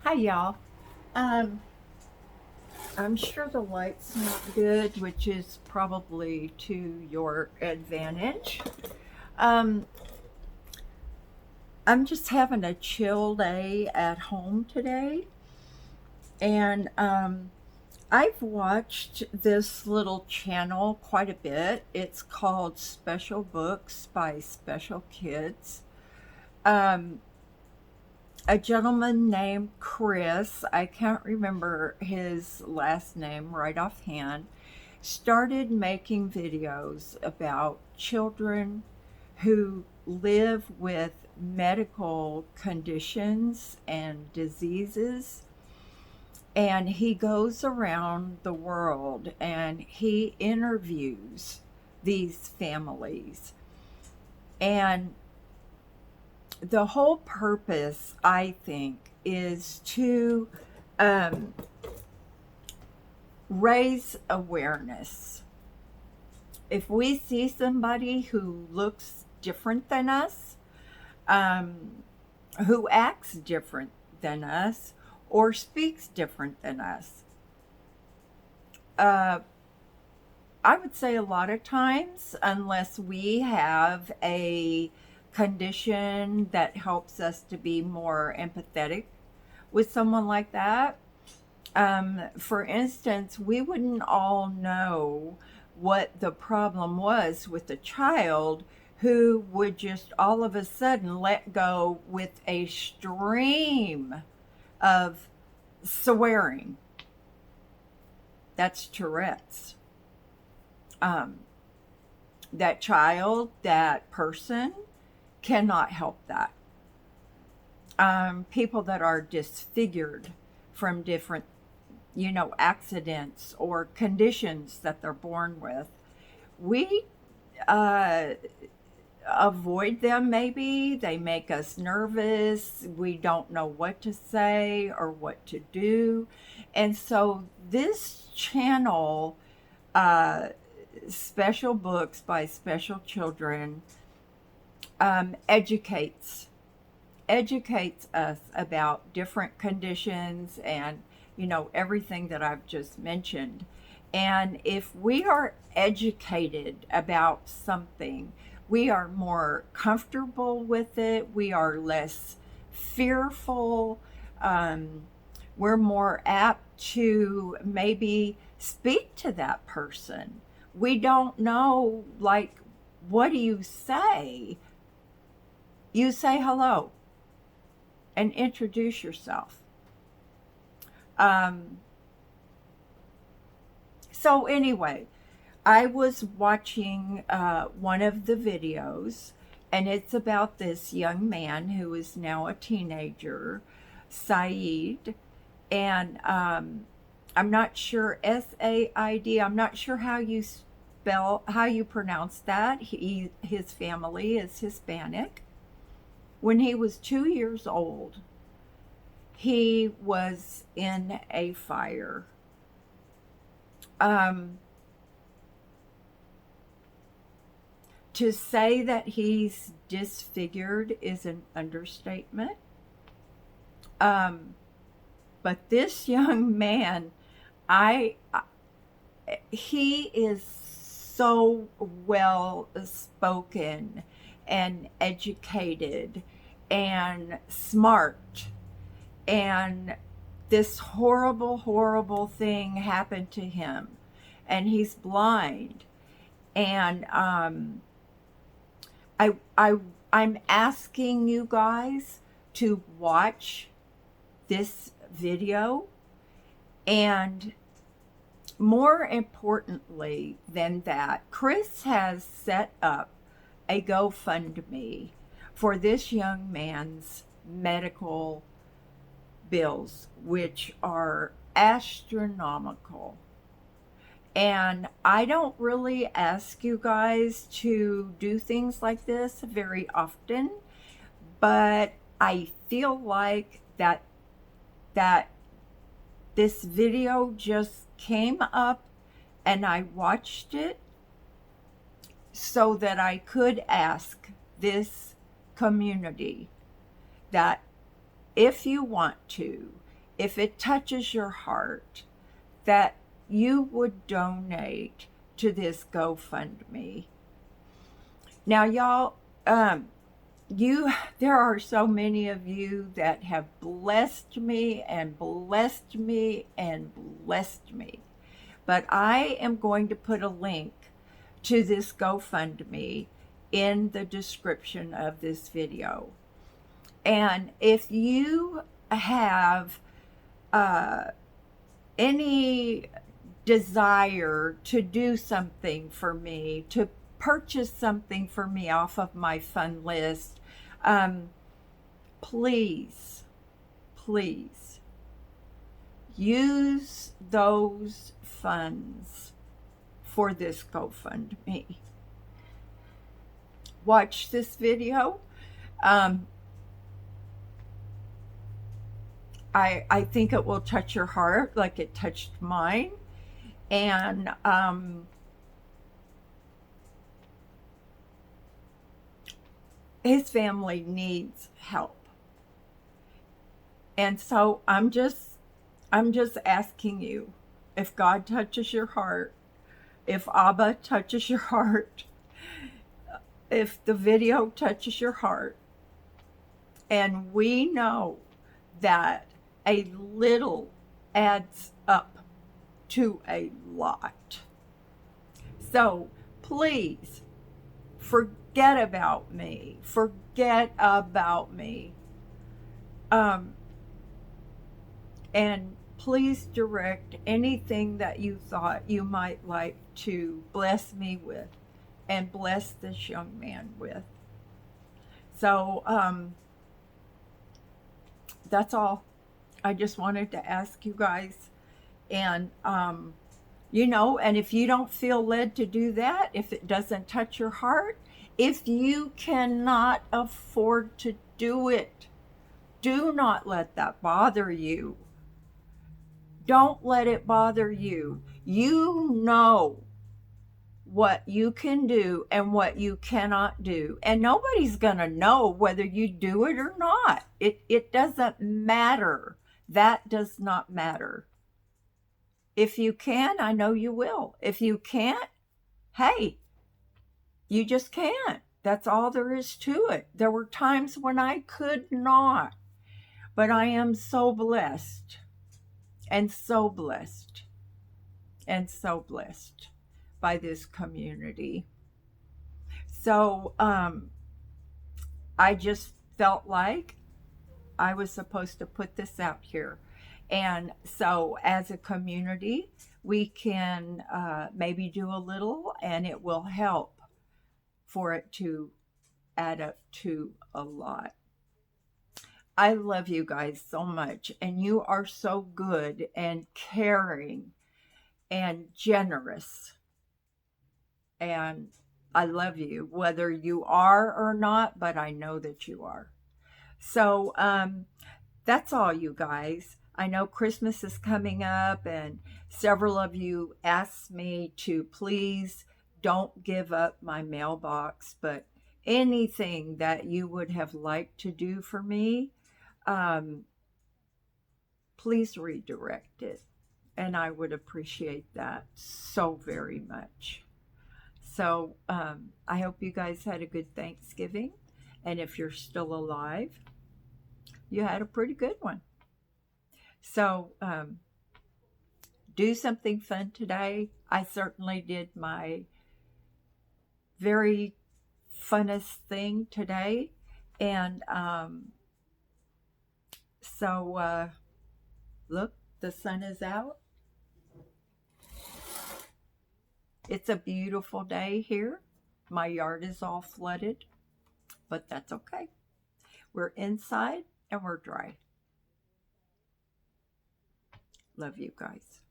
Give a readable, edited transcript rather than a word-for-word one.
Hi, y'all. Um, I'm sure the light's not good, which is probably to your advantage. Um, I'm just having a chill day at home today, and I've watched this little channel quite a bit. It's called Special Books by Special Kids. Um, a gentleman named Chris, I can't remember his last name right offhand, started making videos about children who live with medical conditions and diseases. And he goes around the world and he interviews these families. And the whole purpose, I think, is to um, raise awareness. If we see somebody who looks different than us, um, who acts different than us, or speaks different than us, uh, I would say a lot of times, unless we have a condition that helps us to be more empathetic with someone like that, for instance, we wouldn't all know what the problem was with a child who would just all of a sudden let go with a stream of swearing. That's Tourette's. Um, that child, that person cannot help that. People that are disfigured from different accidents or conditions that they're born with. We uh, avoid them, maybe. They make us nervous. We don't know what to say or what to do. And so, this channel, uh, Special Books by Special Children, educates us about different conditions and everything that I've just mentioned. And if we are educated about something, we are more comfortable with it, we are less fearful, um, we're more apt to maybe speak to that person. We don't know, like, what do you say? You say hello and introduce yourself. Um, so, anyway, I was watching one of the videos, and it's about this young man who is now a teenager, Saeed. And I'm not sure, Said, I'm not sure how you pronounce that. His family is Hispanic. When he was 2 years old, he was in a fire. Um, to say that he's disfigured is an understatement. Um, but this young man, I, he is so well spoken and educated and smart, and this horrible, horrible thing happened to him, and he's blind. And I, I, I'm asking you guys to watch this video, and more importantly than that, Chris has set up a GoFundMe for this young man's medical bills, which are astronomical. And I don't really ask you guys to do things like this very often, but I feel like that this video just came up and I watched it so that I could ask this community that if you want to, if it touches your heart, that you would donate to this GoFundMe. Now, y'all, um, there are so many of you that have blessed me and blessed me and blessed me. But I am going to put a link to this GoFundMe in the description of this video. And if you have any desire to do something for me, to purchase something for me off of my fund list, please, please use those funds for this GoFundMe. Watch this video. I think it will touch your heart like it touched mine. And his family needs help. And so I'm just asking you, if God touches your heart, if Abba touches your heart, if the video touches your heart, and we know that a little adds up to a lot. So please forget about me. Forget about me. And please direct anything that you thought you might like to bless me with and bless this young man with. So that's all. I just wanted to ask you guys. And and if you don't feel led to do that, if it doesn't touch your heart, if you cannot afford to do it, do not let that bother you. Don't let it bother you. You know what you can do and what you cannot do. And nobody's going to know whether you do it or not. It doesn't matter. That does not matter. If you can, I know you will. If you can't, hey, you just can't. That's all there is to it. There were times when I could not, but I am so blessed and so blessed and so blessed by this community. So I just felt like I was supposed to put this out here. And so as a community, we can maybe do a little, and it will help for it to add up to a lot. I love you guys so much, and you are so good and caring and generous. And I love you, whether you are or not, but I know that you are. So that's all, you guys. I know Christmas is coming up, and several of you asked me to please don't give up my mailbox, but anything that you would have liked to do for me, please redirect it. And I would appreciate that so very much. So I hope you guys had a good Thanksgiving. And if you're still alive, you had a pretty good one. So do something fun today. I certainly did my very funnest thing today. And so look, the sun is out. It's a beautiful day here. My yard is all flooded, but that's okay. We're inside and we're dry. Love you guys.